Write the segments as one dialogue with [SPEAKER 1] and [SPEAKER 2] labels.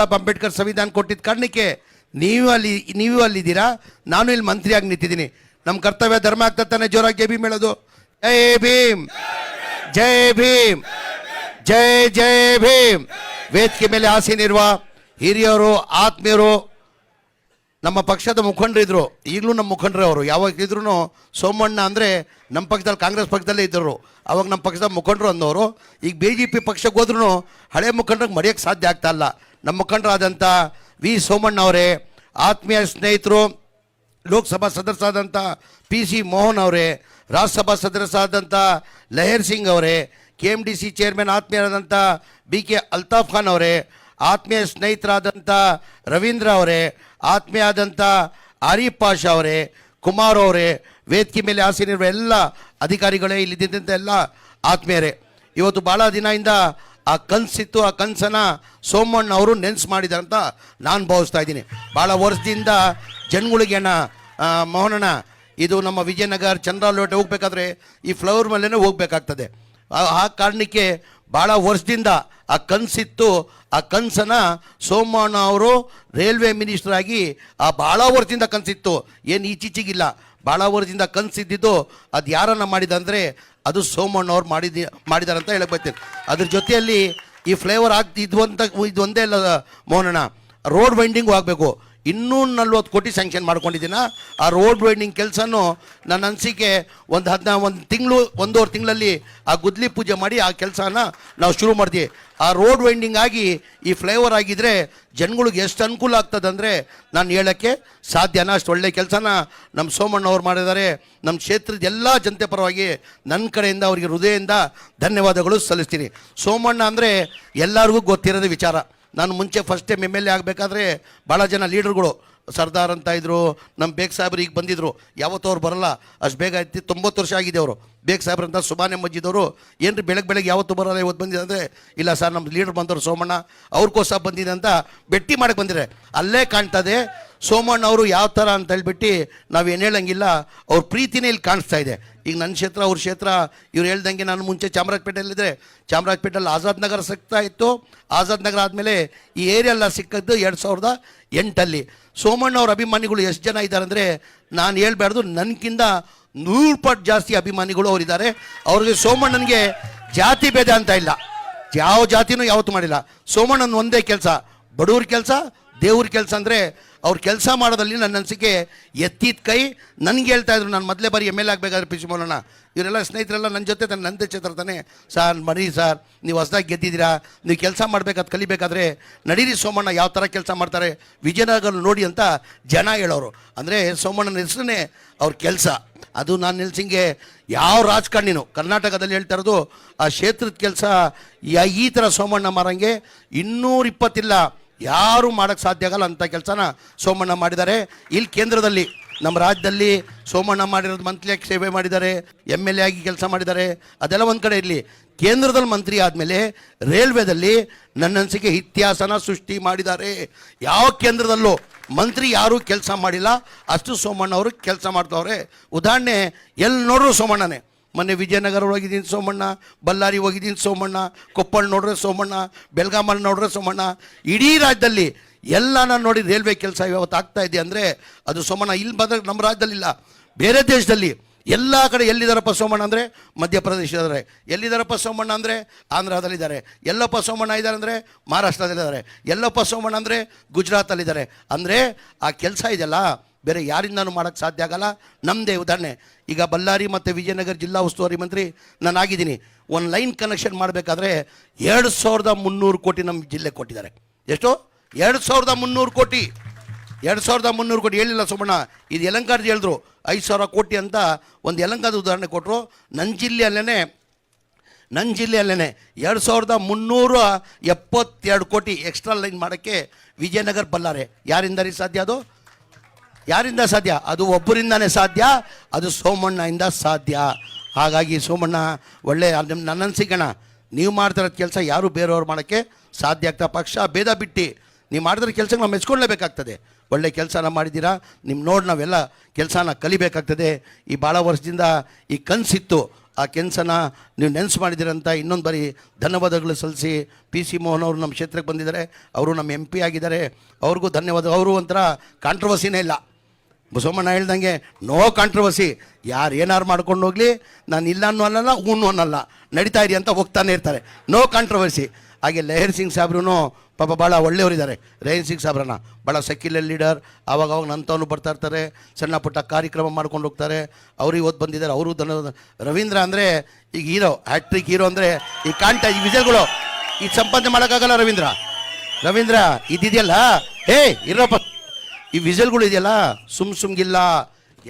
[SPEAKER 1] ಅಂಬೇಡ್ಕರ್ ಸಂವಿಧಾನ ಕೊಟ್ಟಿದ್ದ ಕಾರಣಕ್ಕೆ ನೀವು ಅಲ್ಲಿದ್ದೀರಾ, ನಾನು ಇಲ್ಲಿ ಮಂತ್ರಿಯಾಗಿ ನಿಂತಿದ್ದೀನಿ. ನಮ್ಮ ಕರ್ತವ್ಯ ಧರ್ಮ ಆಗ್ತಾನೆ ಜೋರಾಗಿ ಜೈ ಭೀಮ್ ಹೇಳೋದು. ಜೈ ಭೀಮ್, ಜೈ ಭೀಮ್, ಜೈ ಜೈ ಭೀಮ್. ವೇದಿಕೆ ಮೇಲೆ ಆಸೀನಿರುವ ಹಿರಿಯರು, ಆತ್ಮೀಯರು, ನಮ್ಮ ಪಕ್ಷದ ಮುಖಂಡರಿದ್ರು, ಈಗಲೂ ನಮ್ಮ ಮುಖಂಡರು ಅವರು. ಯಾವಾಗ ಇದ್ರೂ ಸೋಮಣ್ಣ ಅಂದರೆ ನಮ್ಮ ಪಕ್ಷದಲ್ಲಿ ಕಾಂಗ್ರೆಸ್ ಪಕ್ಷದಲ್ಲೇ ಇದ್ದರು, ಅವಾಗ ನಮ್ಮ ಪಕ್ಷದ ಮುಖಂಡರು ಅಂದವರು. ಈಗ BJP ಪಕ್ಷಕ್ಕೆ ಹೋದ್ರೂ ಹಳೆ ಮುಖಂಡ್ರಿಗೆ ಮರೆಯೋಕ್ಕೆ ಸಾಧ್ಯ ಆಗ್ತಾ ಇಲ್ಲ. ನಮ್ಮ ಮುಖಂಡರಾದಂಥ ವಿ ಸೋಮಣ್ಣ ಅವರೇ, ಆತ್ಮೀಯ ಸ್ನೇಹಿತರು, ಲೋಕಸಭಾ ಸದಸ್ಯರಾದಂಥ PC ಮೋಹನ್ ಅವರೇ, ರಾಜ್ಯಸಭಾ ಸದಸ್ಯರಾದಂಥ ಲಹರ್ ಸಿಂಗ್ ಅವರೇ, KMDC ಚೇರ್ಮನ್ ಆತ್ಮೀಯರಾದಂಥ BK ಅಲ್ತಾಫ್ ಖಾನ್ ಅವರೇ, ಆತ್ಮೀಯ ಸ್ನೇಹಿತರಾದಂಥ ರವೀಂದ್ರ ಅವರೇ, ಆತ್ಮೀಯ ಆದಂಥ ಆರಿಫ್ ಪಾಷಾ ಅವರೇ, ಕುಮಾರ್ ಅವರೇ, ವೇದಿಕೆ ಮೇಲೆ ಆಸೀನಿರುವ ಎಲ್ಲ ಅಧಿಕಾರಿಗಳೇ, ಇಲ್ಲಿದ್ದಂಥ ಎಲ್ಲ ಆತ್ಮೀಯರೇ, ಇವತ್ತು ಭಾಳ ದಿನದಿಂದ ಆ ಕನಸಿತ್ತು, ಆ ಕನಸನ್ನು ಸೋಮಣ್ಣ ಅವರು ನೆನ್ಸು ಮಾಡಿದ್ದಾರೆ ಅಂತ ನಾನು ಭಾವಿಸ್ತಾ ಇದ್ದೀನಿ. ಭಾಳ ವರ್ಷದಿಂದ ಜನಗಳಿಗೆ ಅಣ್ಣ ಮೋಹನಣ್ಣ, ಇದು ನಮ್ಮ ವಿಜಯನಗರ ಚಂದ್ರಲೋಟೆ ಹೋಗ್ಬೇಕಾದ್ರೆ ಈ ಫ್ಲವರ್ ಮೇಲೇ ಹೋಗ್ಬೇಕಾಗ್ತದೆ. ಆ ಕಾರಣಕ್ಕೆ ಭಾಳ ವರ್ಷದಿಂದ ಆ ಕನಸಿತ್ತು. ಆ ಕನಸನ್ನು ಸೋಮಣ್ಣ ಅವರು ರೈಲ್ವೆ ಮಿನಿಸ್ಟರ್ ಆಗಿ ಭಾಳ ವರ್ಷದಿಂದ ಕನಸಿತ್ತು, ಏನು ಈಚೀಚಿಗಿಲ್ಲ. ಭಾಳ ವರ್ಷದಿಂದ ಕನಸಿದ್ದಿದ್ದು ಅದು ಯಾರನ್ನು ಮಾಡಿದಂದರೆ ಅದು ಸೋಮಣ್ಣ ಅವ್ರು ಮಾಡಿದ್ದಾರೆ ಅಂತ ಹೇಳಕ್ಕೆ ಬರ್ತೀನಿ. ಅದ್ರ ಜೊತೆಯಲ್ಲಿ ಈ ಫ್ಲೇವರ್ ಇದು ಒಂದೇ ಇಲ್ಲ ಮೋಹನಣ್ಣ, ರೋಡ್ ವೈಂಡಿಂಗು ಆಗಬೇಕು. 240 ಕೋಟಿ ಸ್ಯಾಂಕ್ಷನ್ ಮಾಡ್ಕೊಂಡಿದ್ದೀನ. ಆ ರೋಡ್ ವೈಂಡಿಂಗ್ ಕೆಲಸನೂ ನನ್ನ ಅನಿಸಿಕೆ ಒಂದು ತಿಂಗಳು, 1.5 ತಿಂಗಳಲ್ಲಿ ಆ ಗುದ್ಲಿ ಪೂಜೆ ಮಾಡಿ ಆ ಕೆಲಸನ ನಾವು ಶುರು ಮಾಡ್ತೀವಿ. ಆ ರೋಡ್ ವೈಂಡಿಂಗ್ ಆಗಿ ಈ ಫ್ಲೇವರ್ ಆಗಿದ್ದರೆ ಜನಗಳಿಗೆ ಎಷ್ಟು ಅನುಕೂಲ ಆಗ್ತದೆ ಅಂದರೆ ನಾನು ಹೇಳೋಕ್ಕೆ ಸಾಧ್ಯನಾ. ಅಷ್ಟು ಒಳ್ಳೆ ಕೆಲಸನ ನಮ್ಮ ಸೋಮಣ್ಣ ಅವ್ರು ಮಾಡಿದ್ದಾರೆ. ನಮ್ಮ ಕ್ಷೇತ್ರದ ಎಲ್ಲ ಜನತೆ ಪರವಾಗಿ ನನ್ನ ಕಡೆಯಿಂದ ಅವರಿಗೆ ಹೃದಯದಿಂದ ಧನ್ಯವಾದಗಳು ಸಲ್ಲಿಸ್ತೀನಿ. ಸೋಮಣ್ಣ ಅಂದರೆ ಎಲ್ಲರಿಗೂ ಗೊತ್ತಿರೋದು ವಿಚಾರ. ನಾನು ಮುಂಚೆ ಫಸ್ಟ್ ಟೈಮ್ MLA ಆಗಬೇಕಾದ್ರೆ ಭಾಳ ಜನ ಲೀಡರ್ಗಳು ಸರ್ದಾರ್ ಅಂತ ಇದ್ದರು, ನಮ್ಮ ಬೇಗ್ ಸಾಹೇಬ್ರು ಈಗ ಬಂದಿದ್ದರು. ಯಾವತ್ತೂ ಅವ್ರು ಬರಲ್ಲ, ಅಷ್ಟು ಬೇಗ ಆಯ್ತು. 90 ವರ್ಷ ಆಗಿದೆ ಅವರು. ಬೇಗ್ ಸಾಹೇಬ್ರಂತ ಸುಬಾನೆ ಮಜ್ಜಿದವರು ಏನ್ರಿ ಬೆಳಗ್ಗೆ ಯಾವತ್ತೂ ಬರೋಲ್ಲ, ಇವತ್ತು ಬಂದಿದೆ ಅಂದರೆ ಇಲ್ಲ ಸರ್ ನಮ್ಮ ಲೀಡರ್ ಬಂದವರು ಸೋಮಣ್ಣ ಅವ್ರಿಗೋಸ್ಕರ ಬಂದಿದೆ ಅಂತ ಭೇಟಿ ಮಾಡಕ್ಕೆ ಬಂದಿರೆ. ಅಲ್ಲೇ ಕಾಣ್ತದೆ ಸೋಮಣ್ಣ ಅವರು ಯಾವ ಥರ ಅಂತ ಹೇಳ್ಬಿಟ್ಟು ನಾವೇನು ಹೇಳಂಗಿಲ್ಲ, ಅವ್ರ ಪ್ರೀತಿನೇ ಇಲ್ಲಿ ಕಾಣಿಸ್ತಾ ಇದೆ. ಈಗ ನನ್ನ ಕ್ಷೇತ್ರ, ಅವ್ರ ಕ್ಷೇತ್ರ. ಇವ್ರು ಹೇಳ್ದಂಗೆ ನಾನು ಮುಂಚೆ ಚಾಮರಾಜಪೇಟೆಯಲ್ಲಿದ್ದರೆ ಚಾಮರಾಜಪೇಟೆಯಲ್ಲಿ ಆಜಾದ್ ನಗರ ಸಿಗ್ತಾ ಇತ್ತು. ಆಜಾದ್ ನಗರ ಆದಮೇಲೆ ಈ ಏರಿಯಾ ಎಲ್ಲ ಸಿಕ್ಕದ್ದು 2008ಅಲ್ಲಿ. ಸೋಮಣ್ಣ ಅವ್ರ ಅಭಿಮಾನಿಗಳು ಎಷ್ಟು ಜನ ಇದ್ದಾರೆ ಅಂದರೆ ನಾನು ಹೇಳ್ಬಾರ್ದು, ನನಗಿಂತ 100 ಪಟ್ಟು ಜಾಸ್ತಿ ಅಭಿಮಾನಿಗಳು ಅವರಿದ್ದಾರೆ. ಅವ್ರಿಗೆ ಸೋಮಣ್ಣನಿಗೆ ಜಾತಿ ಭೇದ ಅಂತ ಇಲ್ಲ, ಯಾವ ಜಾತಿನೂ ಯಾವತ್ತೂ ಮಾಡಿಲ್ಲ. ಸೋಮಣ್ಣನ ಒಂದೇ ಕೆಲಸ, ಬಡವ್ರ ಕೆಲಸ, ದೇವ್ರ ಕೆಲಸ. ಅಂದರೆ ಅವ್ರು ಕೆಲಸ ಮಾಡೋದಲ್ಲಿ ನನ್ನ ಅನಿಸಿಕೆ ಎತ್ತಿದ ಕೈ. ನನಗೆ ಹೇಳ್ತಾ ಇದ್ರು, ನಾನು ಮೊದಲೇ ಬಾರಿ MLA ಆಗಬೇಕಾದ್ರೆ PC ಮೋಹನಣ್ಣ ಇವರೆಲ್ಲ ಸ್ನೇಹಿತರೆಲ್ಲ ನನ್ನ ಜೊತೆ ನಂದೇ ಕ್ಷೇತ್ರ ತಾನೆ ಸರ್, ಮರಿ ಸರ್ ನೀವು ಹೊಸದಾಗಿ ಗೆದ್ದಿದ್ದೀರಾ, ನೀವು ಕೆಲಸ ಮಾಡಬೇಕಾದ್ರೆ ಕಲಿಬೇಕಾದ್ರೆ ನಡೀರಿ ಸೋಮಣ್ಣ ಯಾವ ಥರ ಕೆಲಸ ಮಾಡ್ತಾರೆ ವಿಜಯನಗರ ನೋಡಿ ಅಂತ ಜನ ಹೇಳೋರು. ಅಂದರೆ ಸೋಮಣ್ಣನ ಹೆಸರನ್ನೇ ಅವ್ರ ಕೆಲಸ. ಅದು ನಾನು ನಿಲ್ಸಿಂಗೆ ಯಾವ ರಾಜಕಾರಣಿನೂ ಕರ್ನಾಟಕದಲ್ಲಿ ಹೇಳ್ತಾ ಇರೋದು ಆ ಕ್ಷೇತ್ರದ ಕೆಲಸ ಈ ಥರ ಸೋಮಣ್ಣ ಮಾರಂಗೆ 220 ಇಲ್ಲ, ಯಾರೂ ಮಾಡೋಕ್ಕೆ ಸಾಧ್ಯ ಆಗಲ್ಲ ಅಂಥ ಕೆಲಸನ ಸೋಮಣ್ಣ ಮಾಡಿದ್ದಾರೆ. ಇಲ್ಲಿ ಕೇಂದ್ರದಲ್ಲಿ ನಮ್ಮ ರಾಜ್ಯದಲ್ಲಿ ಸೋಮಣ್ಣ ಮಾಡಿರೋದು ಮಂತ್ರಿಯಾಗಿ ಸೇವೆ ಮಾಡಿದ್ದಾರೆ, MLA ಆಗಿ ಕೆಲಸ ಮಾಡಿದ್ದಾರೆ. ಅದೆಲ್ಲ ಒಂದು ಕಡೆ ಇರಲಿ, ಕೇಂದ್ರದಲ್ಲಿ ಮಂತ್ರಿ ಆದಮೇಲೆ ರೈಲ್ವೆದಲ್ಲಿ ನನ್ನ ಅನಿಸಿಕೆ ಇತಿಹಾಸನ ಸೃಷ್ಟಿ ಮಾಡಿದ್ದಾರೆ. ಯಾವ ಕೇಂದ್ರದಲ್ಲೂ ಮಂತ್ರಿ ಯಾರೂ ಕೆಲಸ ಮಾಡಿಲ್ಲ, ಅಷ್ಟು ಸೋಮಣ್ಣ ಅವರು ಕೆಲಸ ಮಾಡ್ತಾವ್ರೆ. ಉದಾಹರಣೆ ಎಲ್ಲಿ ನೋಡ್ರು ಸೋಮಣ್ಣನೇ. ಮೊನ್ನೆ ವಿಜಯನಗರ ಹೋಗಿದ್ದೀನಿ ಸೋಮಣ್ಣ, ಬಳ್ಳಾರಿ ಹೋಗಿದ್ದೀನಿ ಸೋಮಣ್ಣ, ಕೊಪ್ಪಳ ನೋಡ್ರೆ ಸೋಮಣ್ಣ, ಬೆಳಗಾಮಲ್ಲಿ ನೋಡ್ರೆ ಸೋಮಣ್ಣ. ಇಡೀ ರಾಜ್ಯದಲ್ಲಿ ಎಲ್ಲ ನಾನು ನೋಡಿ ರೈಲ್ವೆ ಕೆಲಸ ಇವತ್ತು ಆಗ್ತಾ ಇದೆ ಅಂದರೆ ಅದು ಸೋಮಣ್ಣ. ಇಲ್ಲಿ ಬಂದಾಗ ನಮ್ಮ ರಾಜ್ಯದಲ್ಲಿಲ್ಲ, ಬೇರೆ ದೇಶದಲ್ಲಿ ಎಲ್ಲ ಕಡೆ ಎಲ್ಲಿದ್ದಾರಪ್ಪ ಸೋಮಣ್ಣ ಅಂದರೆ ಮಧ್ಯಪ್ರದೇಶದಲ್ಲಿದ್ದಾರೆ, ಎಲ್ಲಿದ್ದಾರಪ್ಪ ಸೋಮಣ್ಣ ಅಂದರೆ ಆಂಧ್ರದಲ್ಲಿದ್ದಾರೆ, ಎಲ್ಲಪ್ಪ ಸೋಮಣ್ಣ ಇದ್ದಾರೆ ಅಂದರೆ ಮಹಾರಾಷ್ಟ್ರದಲ್ಲಿದ್ದಾರೆ, ಎಲ್ಲಪ್ಪ ಸೋಮಣ್ಣ ಅಂದರೆ ಗುಜರಾತಲ್ಲಿದ್ದಾರೆ. ಅಂದರೆ ಆ ಕೆಲಸ ಇದೆಯಲ್ಲ ಬೇರೆ ಯಾರಿಂದನೂ ಮಾಡೋಕ್ಕೆ ಸಾಧ್ಯ ಆಗಲ್ಲ. ನಮ್ಮದೇ ಉದಾಹರಣೆ, ಈಗ ಬಳ್ಳಾರಿ ಮತ್ತು ವಿಜಯನಗರ ಜಿಲ್ಲಾ ಉಸ್ತುವಾರಿ ಮಂತ್ರಿ ನಾನು ಆಗಿದ್ದೀನಿ. ಒಂದು ಲೈನ್ ಕನೆಕ್ಷನ್ ಮಾಡಬೇಕಾದ್ರೆ 2300 ಕೋಟಿ ನಮ್ಮ ಜಿಲ್ಲೆಗೆ ಕೊಟ್ಟಿದ್ದಾರೆ. ಎಷ್ಟು? 2300 ಕೋಟಿ. 2300 ಕೋಟಿ ಹೇಳಿಲ್ಲ ಸೋಮಣ್ಣ, ಇದು ಯಲಹಂಕದ ಹೇಳಿದ್ರು 5000 ಕೋಟಿ ಅಂತ ಒಂದು ಯಲಹಂಕದ ಉದಾಹರಣೆ ಕೊಟ್ಟರು. ನನ್ನ ಜಿಲ್ಲೆಯಲ್ಲೇ 2372 ಕೋಟಿ ಎಕ್ಸ್ಟ್ರಾ ಲೈನ್ ಮಾಡೋಕ್ಕೆ ವಿಜಯನಗರ ಬಳ್ಳಾರಿ. ಯಾರಿಂದ ರೀ ಸಾಧ್ಯ? ಅದು ಯಾರಿಂದ ಸಾಧ್ಯ? ಅದು ಒಬ್ಬರಿಂದನೇ ಸಾಧ್ಯ, ಅದು ಸೋಮಣ್ಣಯಿಂದ ಸಾಧ್ಯ. ಹಾಗಾಗಿ ಸೋಮಣ್ಣ ಒಳ್ಳೆ ನನ್ನ ಅನಿಸಿಕಣ, ನೀವು ಮಾಡ್ತಿರೋದು ಕೆಲಸ ಯಾರು ಬೇರೆಯವ್ರು ಮಾಡೋಕ್ಕೆ ಸಾಧ್ಯ ಆಗ್ತಾ. ಪಕ್ಷ ಭೇದ ಬಿಟ್ಟು ನೀವು ಮಾಡಿದ್ರೆ ಕೆಲಸಕ್ಕೆ ನಾವು ಮೆಚ್ಕೊಳ್ಳೇಬೇಕಾಗ್ತದೆ. ಒಳ್ಳೆ ಕೆಲಸನ ಮಾಡಿದ್ದೀರಾ, ನಿಮ್ಮ ನೋಡಿ ನಾವೆಲ್ಲ ಕೆಲಸನ ಕಲಿಬೇಕಾಗ್ತದೆ. ಈ ಭಾಳ ವರ್ಷದಿಂದ ಈ ಕನಸಿತ್ತು, ಆ ಕೆಲಸನ ನೀವು ನೆನೆಸು ಮಾಡಿದ್ದೀರಂತ ಇನ್ನೊಂದು ಬಾರಿ ಧನ್ಯವಾದಗಳು ಸಲ್ಲಿಸಿ ಪಿ ಸಿ ಮೋಹನ್ ಅವರು ನಮ್ಮ ಕ್ಷೇತ್ರಕ್ಕೆ ಬಂದಿದ್ದಾರೆ, ಅವರು ನಮ್ಮ MP ಆಗಿದ್ದಾರೆ, ಅವ್ರಿಗೂ ಧನ್ಯವಾದ. ಅವರು ಒಂಥರ ಕಾಂಟ್ರವರ್ಸಿನೇ ಇಲ್ಲ. ಸೋಮಣ್ಣ ಹೇಳ್ದಂಗೆ ನೋ ಕಾಂಟ್ರವರ್ಸಿ, ಯಾರು ಏನಾರು ಮಾಡ್ಕೊಂಡು ಹೋಗಲಿ, ನಾನು ಇಲ್ಲ ಅನ್ನೋ ಅನ್ನಲ್ಲ, ಅನ್ನಲ್ಲ, ನಡೀತಾ ಇರಿ ಅಂತ ಹೋಗ್ತಾನೆ ಇರ್ತಾರೆ. No controversy. ಹಾಗೆ ಲಹರ್ ಸಿಂಗ್ ಸಾಹೇಬ್ರು ಪಾಪ ಭಾಳ ಒಳ್ಳೆಯವರಿದ್ದಾರೆ. ಲಹರ್ ಸಿಂಗ್ ಸಾಹೇಬ್ರನ್ನ ಭಾಳ ಸೆಕ್ಯುಲರ್ ಲೀಡರ್, ಆವಾಗ ನಂತವನು ಬರ್ತಾ ಇರ್ತಾರೆ, ಸಣ್ಣ ಪುಟ್ಟ ಕಾರ್ಯಕ್ರಮ ಮಾಡ್ಕೊಂಡು ಹೋಗ್ತಾರೆ. ಅವರು ಇವತ್ತು ಬಂದಿದ್ದಾರೆ, ಅವರು ಧನ್ಯವಾದ. ರವೀಂದ್ರ ಅಂದರೆ ಈಗ ಹೀರೋ, ಹ್ಯಾಟ್ರಿಕ್ ಹೀರೋ ಅಂದರೆ ಈ ಈ ವಿಜಯಗಳು ಇದು ಸಂಪಾದನೆ ಮಾಡೋಕ್ಕಾಗಲ್ಲ. ರವೀಂದ್ರ ಇದಿದೆಯಲ್ಲ, ಹೇ ಇರಪ್ಪ, ಈ ವಿಸಲ್ಗಳು ಇದೆಯಲ್ಲ ಸುಮ್ಗಿಲ್ಲ.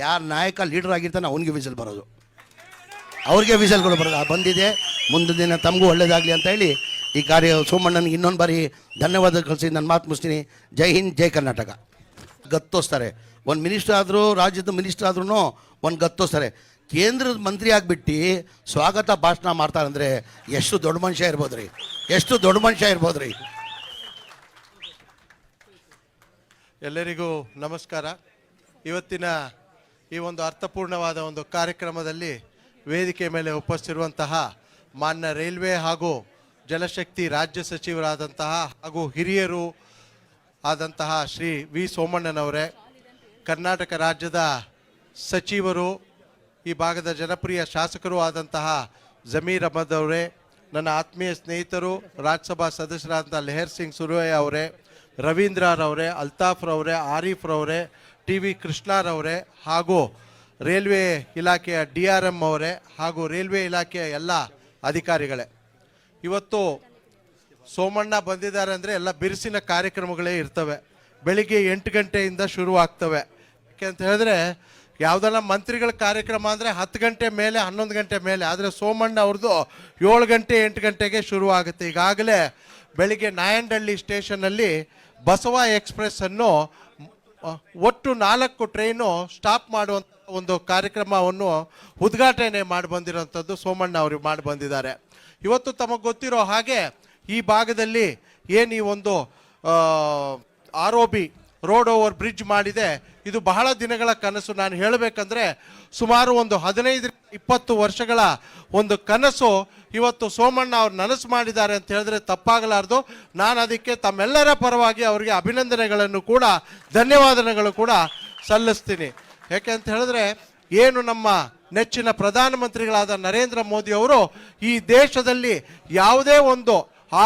[SPEAKER 1] ಯಾರು ನಾಯಕ ಲೀಡರ್ ಆಗಿರ್ತಾನೆ ಅವನಿಗೆ ವಿಸಲ್ ಬರೋದು, ಅವ್ರಿಗೆ ವಿಸಲ್ಗಳು ಬರೋದು. ಬಂದಿದೆ, ಮುಂದಿನ ದಿನ ತಮಗೂ ಒಳ್ಳೇದಾಗಲಿ ಅಂತ ಹೇಳಿ ಈ ಕಾರ್ಯ ಸೋಮಣ್ಣನಿಗೆ ಇನ್ನೊಂದು ಬಾರಿ ಧನ್ಯವಾದ ಕಳಿಸಿ ನನ್ನ ಮಾತು ಮುಗಿಸ್ತೀನಿ. ಜೈ ಹಿಂದ್, ಜೈ ಕರ್ನಾಟಕ. ಗತ್ತೋಸ್ತಾರೆ, ಒಂದು ಮಿನಿಸ್ಟರ್ ಆದರೂ, ರಾಜ್ಯದ ಮಿನಿಸ್ಟರ್ ಆದ್ರೂ ಒಂದು ಗತ್ತೋಸ್ತಾರೆ. ಕೇಂದ್ರದ ಮಂತ್ರಿ ಆಗಿಬಿಟ್ಟು ಸ್ವಾಗತ ಭಾಷಣ ಮಾಡ್ತಾರಂದರೆ ಎಷ್ಟು ದೊಡ್ಡ ಮನುಷ್ಯ ಇರ್ಬೋದ್ರಿ, ಎಷ್ಟು ದೊಡ್ಡ ಮನುಷ್ಯ ಇರ್ಬೋದ್ರಿ.
[SPEAKER 2] ಎಲ್ಲರಿಗೂ ನಮಸ್ಕಾರ. ಇವತ್ತಿನ ಈ ಒಂದು ಅರ್ಥಪೂರ್ಣವಾದ ಒಂದು ಕಾರ್ಯಕ್ರಮದಲ್ಲಿ ವೇದಿಕೆ ಮೇಲೆ ಉಪಸ್ಥಿರುವಂತಹ ಮಾನ್ಯ ರೈಲ್ವೆ ಹಾಗೂ ಜಲಶಕ್ತಿ ರಾಜ್ಯ ಸಚಿವರಾದಂತಹ ಹಾಗೂ ಹಿರಿಯರು ಆದಂತಹ ಶ್ರೀ ವಿ ಸೋಮಣ್ಣನವರೇ, ಕರ್ನಾಟಕ ರಾಜ್ಯದ ಸಚಿವರು, ಈ ಭಾಗದ ಜನಪ್ರಿಯ ಶಾಸಕರು ಆದಂತಹ ಜಮೀರ್ ಅಹಮದ್ ಅವರೇ, ನನ್ನ ಆತ್ಮೀಯ ಸ್ನೇಹಿತರು ರಾಜ್ಯಸಭಾ ಸದಸ್ಯರಾದಂಥ ಲಹರ್ ಸಿಂಗ್ ಸುರ್ವೆಯ ಅವರೇ, ರವೀಂದ್ರರವರೇ, ಅಲ್ತಾಫ್ರವರೇ, ಆರಿಫ್ರವರೇ, TV ಕೃಷ್ಣರವರೇ, ಹಾಗೂ ರೈಲ್ವೆ ಇಲಾಖೆಯ DRM ಅವರೇ, ಹಾಗೂ ರೈಲ್ವೆ ಇಲಾಖೆಯ ಎಲ್ಲ ಅಧಿಕಾರಿಗಳೇ, ಇವತ್ತು ಸೋಮಣ್ಣ ಬಂದಿದ್ದಾರೆ ಅಂದರೆ ಎಲ್ಲ ಬಿರುಸಿನ ಕಾರ್ಯಕ್ರಮಗಳೇ ಇರ್ತವೆ. ಬೆಳಿಗ್ಗೆ 8 ಗಂಟೆಯಿಂದ ಶುರು ಆಗ್ತವೆ. ಯಾಕೆ ಅಂತ ಹೇಳಿದ್ರೆ ಯಾವುದೆಲ್ಲ ಮಂತ್ರಿಗಳ ಕಾರ್ಯಕ್ರಮ ಅಂದರೆ 10 ಗಂಟೆ ಮೇಲೆ 11 ಗಂಟೆ ಮೇಲೆ, ಆದರೆ ಸೋಮಣ್ಣ ಅವ್ರದ್ದು 7 ಗಂಟೆ 8 ಗಂಟೆಗೆ ಶುರು ಆಗುತ್ತೆ. ಈಗಾಗಲೇ ಬೆಳಿಗ್ಗೆ ನಾಯಂಡಹಳ್ಳಿ ಸ್ಟೇಷನ್ನಲ್ಲಿ ಬಸವ ಎಕ್ಸ್ಪ್ರೆಸ್ಸನ್ನು ಒಟ್ಟು 4 ಟ್ರೈನು ಸ್ಟಾಪ್ ಮಾಡುವಂಥ ಒಂದು ಕಾರ್ಯಕ್ರಮವನ್ನು ಉದ್ಘಾಟನೆ ಮಾಡಿ ಬಂದಿರೋಂಥದ್ದು ಸೋಮಣ್ಣ ಅವರು ಮಾಡಿ ಬಂದಿದ್ದಾರೆ. ಇವತ್ತು ತಮಗೆ ಗೊತ್ತಿರೋ ಹಾಗೆ ಈ ಭಾಗದಲ್ಲಿ ಏನು ಈ ಒಂದು ROB ರೋಡ್ ಓವರ್ ಬ್ರಿಡ್ಜ್ ಮಾಡಿದೆ, ಇದು ಬಹಳ ದಿನಗಳ ಕನಸು. ನಾನು ಹೇಳಬೇಕಂದ್ರೆ ಸುಮಾರು ಒಂದು 15-20 ವರ್ಷಗಳ ಒಂದು ಕನಸು ಇವತ್ತು ಸೋಮಣ್ಣ ಅವ್ರು ನನಸು ಮಾಡಿದ್ದಾರೆ ಅಂತ ಹೇಳಿದ್ರೆ ತಪ್ಪಾಗಲಾರ್ದು. ನಾನು ಅದಕ್ಕೆ ತಮ್ಮೆಲ್ಲರ ಪರವಾಗಿ ಅವರಿಗೆ ಅಭಿನಂದನೆಗಳನ್ನು ಕೂಡ ಧನ್ಯವಾದಗಳು ಕೂಡ ಸಲ್ಲಿಸ್ತೀನಿ. ಯಾಕೆ ಅಂತ ಹೇಳಿದ್ರೆ ಏನು ನಮ್ಮ ನೆಚ್ಚಿನ ಪ್ರಧಾನಮಂತ್ರಿಗಳಾದ ನರೇಂದ್ರ ಮೋದಿ ಅವರು ಈ ದೇಶದಲ್ಲಿ ಯಾವುದೇ ಒಂದು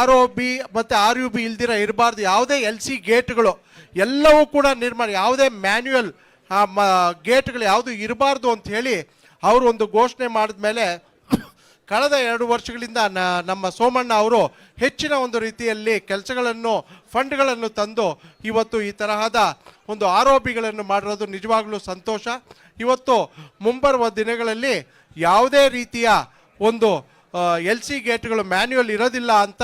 [SPEAKER 2] ROB ಮತ್ತು RUB ಇಲ್ದಿರ ಇರಬಾರ್ದು, ಯಾವುದೇ LC ಗೇಟ್ಗಳು ಎಲ್ಲವೂ ಕೂಡ ನಿರ್ಮಾಣ, ಯಾವುದೇ ಮ್ಯಾನ್ಯುಯಲ್ ಗೇಟ್ಗಳು ಯಾವುದು ಇರಬಾರ್ದು ಅಂತ ಹೇಳಿ ಅವರು ಒಂದು ಘೋಷಣೆ ಮಾಡಿದ ಮೇಲೆ ಕಳೆದ 2 ವರ್ಷಗಳಿಂದ ನಮ್ಮ ಸೋಮಣ್ಣ ಅವರು ಹೆಚ್ಚಿನ ಒಂದು ರೀತಿಯಲ್ಲಿ ಕೆಲಸಗಳನ್ನು ಫಂಡ್ಗಳನ್ನು ತಂದು ಇವತ್ತು ಈ ತರಹದ ಒಂದು ROBಗಳನ್ನು ಮಾಡಿರೋದು ನಿಜವಾಗ್ಲೂ ಸಂತೋಷ. ಇವತ್ತು ಮುಂಬರುವ ದಿನಗಳಲ್ಲಿ ಯಾವುದೇ ರೀತಿಯ ಒಂದು LC ಗೇಟ್ಗಳು ಮ್ಯಾನ್ಯುಯಲ್ ಇರೋದಿಲ್ಲ ಅಂತ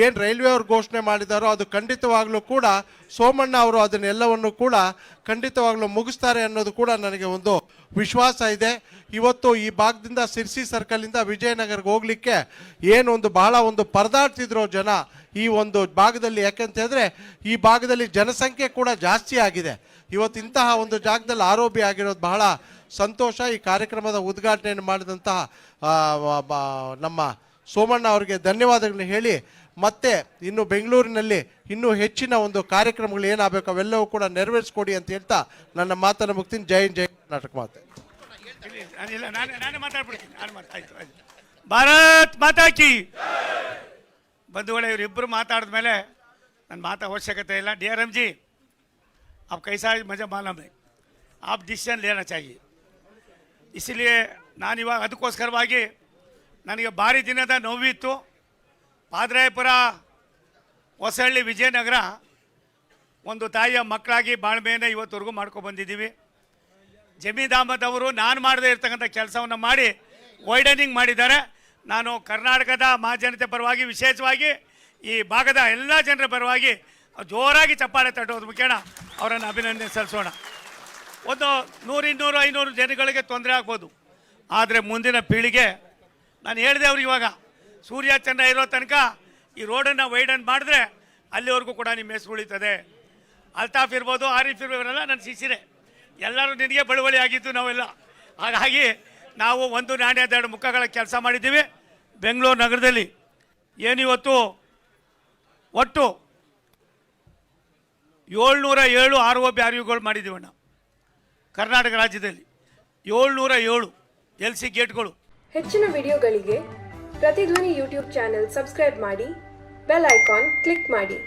[SPEAKER 2] ಏನು ರೈಲ್ವೆ ಅವರು ಘೋಷಣೆ ಮಾಡಿದಾರೋ ಅದು ಖಂಡಿತವಾಗ್ಲೂ ಕೂಡ ಸೋಮಣ್ಣ ಅವರು ಅದನ್ನೆಲ್ಲವನ್ನು ಕೂಡ ಖಂಡಿತವಾಗ್ಲೂ ಮುಗಿಸ್ತಾರೆ ಅನ್ನೋದು ಕೂಡ ನನಗೆ ಒಂದು ವಿಶ್ವಾಸ ಇದೆ. ಇವತ್ತು ಈ ಭಾಗದಿಂದ ಸಿರ್ಸಿ ಸರ್ಕಲಿಂದ ವಿಜಯನಗರಕ್ಕೆ ಹೋಗ್ಲಿಕ್ಕೆ ಏನು ಒಂದು ಬಹಳ ಒಂದು ಪರದಾಡ್ತಿದ್ರು ಜನ ಈ ಒಂದು ಭಾಗದಲ್ಲಿ. ಯಾಕೆಂತ ಹೇಳಿದ್ರೆ ಈ ಭಾಗದಲ್ಲಿ ಜನಸಂಖ್ಯೆ ಕೂಡ ಜಾಸ್ತಿ ಆಗಿದೆ. ಇವತ್ತು ಇಂತಹ ಒಂದು ಜಾಗದಲ್ಲಿ ROB ಆಗಿರೋದು ಬಹಳ ಸಂತೋಷ. ಈ ಕಾರ್ಯಕ್ರಮದ ಉದ್ಘಾಟನೆಯನ್ನು ಮಾಡಿದಂತಹ ನಮ್ಮ ಸೋಮಣ್ಣ ಅವರಿಗೆ ಧನ್ಯವಾದಗಳನ್ನ ಹೇಳಿ, ಮತ್ತೆ ಇನ್ನು ಬೆಂಗಳೂರಿನಲ್ಲಿ ಇನ್ನೂ ಹೆಚ್ಚಿನ ಒಂದು ಕಾರ್ಯಕ್ರಮಗಳು ಏನಾಗಬೇಕು ಅವೆಲ್ಲವೂ ಕೂಡ ನೆರವೇರಿಸ್ಕೊಡಿ ಅಂತ ಹೇಳ್ತಾ ನನ್ನ ಮಾತನ್ನು ಮುಗ್ತೀನಿ. ಜೈ ಹಿಂದ್, ಜೈ ಕರ್ನಾಟಕ. ಮಾತೆ
[SPEAKER 3] ಭಾರತ್ ಮಾತಾ ಕಿ. ಬಂಧುಗಳೇ, ಇವರಿಬ್ಬರು ಮಾತಾಡಿದ ಮೇಲೆ ನನ್ನ ಮಾತಾ ಅವಶ್ಯಕತೆ ಇಲ್ಲ. DRM जी, आप कैसा मुझे मालूम है, आप डिसीजन लेना चाहिए. इसलिए ನಾನು ಇವಾಗ ಅದಕ್ಕೋಸ್ಕರವಾಗಿ ನನಗೆ ಭಾರಿ ದಿನದ ನೋವಿತ್ತು. ಪಾದರಾಯಪುರ, ಹೊಸಹಳ್ಳಿ, ವಿಜಯನಗರ ಒಂದು ತಾಯಿಯ ಮಕ್ಕಳಾಗಿ ಬಾಳ್ಮೆಯನ್ನು ಇವತ್ತವರೆಗೂ ಮಾಡ್ಕೊಂಡು ಬಂದಿದ್ದೀವಿ. ಜಮೀರ್ ಅಹಮದ್ ಅವರು ನಾನು ಮಾಡದೇ ಇರ್ತಕ್ಕಂಥ ಕೆಲಸವನ್ನು ಮಾಡಿ ವೈಡನಿಂಗ್ ಮಾಡಿದ್ದಾರೆ. ನಾನು ಕರ್ನಾಟಕದ ಮಹಾಜನತೆ ಪರವಾಗಿ, ವಿಶೇಷವಾಗಿ ಈ ಭಾಗದ ಎಲ್ಲ ಜನರ ಪರವಾಗಿ ಜೋರಾಗಿ ಚಪ್ಪಾಳೆ ತಟ್ಟೋದು ಮುಖ್ಯನ ಅವರನ್ನು ಅಭಿನಂದನೆ ಸಲ್ಲಿಸೋಣ. ಒಂದು 100, 200, 500 ಜನಗಳಿಗೆ ತೊಂದರೆ ಆಗ್ಬೋದು, ಆದರೆ ಮುಂದಿನ ಪೀಳಿಗೆ, ನಾನು ಹೇಳಿದೆ ಅವ್ರಿಗೆ, ಇವಾಗ ಸೂರ್ಯ ಚಂದ್ರ ಇರೋ ತನಕ ಈ ರೋಡನ್ನು ವೈಡನ್ ಮಾಡಿದ್ರೆ ಅಲ್ಲಿವರೆಗೂ ಕೂಡ ನಿಮ್ಮ ಹೆಸರು ಉಳಿತದೆ. ಅಲ್ತಾಫ್ ಇರ್ಬೋದು, ಆರಿಫ್ ಇರ್ಬೋದೆಲ್ಲ ನನ್ನ ಶಿಷ್ಯರೇ, ಎಲ್ಲರೂ ನಿನಗೆ ಬಳುವಳಿ ಆಗಿದ್ದು ನಾವೆಲ್ಲ. ಹಾಗಾಗಿ ನಾವು ಒಂದು ನಾಣ್ಯದೆರಡು ಮುಖಗಳ ಕೆಲಸ ಮಾಡಿದ್ದೀವಿ ಬೆಂಗಳೂರು ನಗರದಲ್ಲಿ. ಏನಿವತ್ತು ಒಟ್ಟು 707 ROB RUಗಳು ಮಾಡಿದ್ದೀವಣ್ಣ ಕರ್ನಾಟಕ ರಾಜ್ಯದಲ್ಲಿ. 707 LC ಗೇಟ್ಗಳು.
[SPEAKER 4] ಹೆಚ್ಚಿನ ವಿಡಿಯೋಗಳಿಗೆ ಪ್ರತಿಧ್ವನಿ ಯೂಟ್ಯೂಬ್ ಚಾನೆಲ್ ಸಬ್ಸ್ಕ್ರೈಬ್ ಮಾಡಿ, ಬೆಲ್ ಐಕಾನ್ ಕ್ಲಿಕ್ ಮಾಡಿ.